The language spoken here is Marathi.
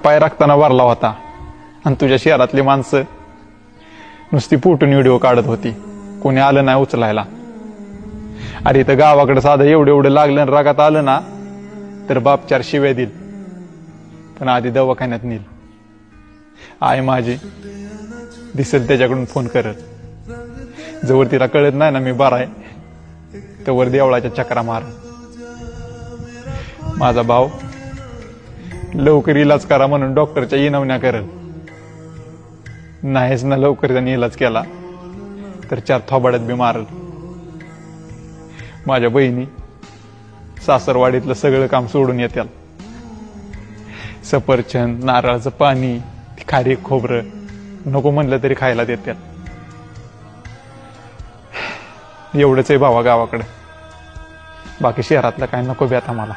पाय रक्ताना भरला होता आणि तुझ्या शहरातली माणसं नुसती फुटून व्हिडिओ काढत होती, कोणी आलं नाही उचलायला. अरे इथं गावाकडे साधं एवढं एवढं लागलं आणि रागात आलं ना तर बाप 4 शिव्या देईल, पण आधी दवाखान्यात नेईल. आई माझी दिसेल त्याच्याकडून फोन करत, जवळ तिला कळत नाही ना मी बरा आहे तवर देवळाच्या चक्रा मार. माझा भाऊ लवकर इलाज करा म्हणून डॉक्टरच्या इनवण्या करल, नाहीच ना लवकर त्याने इलाज केला तर 4 थोबाड्यात बी मारल. माझ्या बहिणी सासरवाडीतलं सगळं काम सोडून येत्याल. सफरचंद, नारळाचं पाणी, खारीक खोबरं नको म्हणलं तरी खायला देत्याल. एवढंच आहे भावा गावाकडे, बाकी शहरातलं काय नको बी आता मला.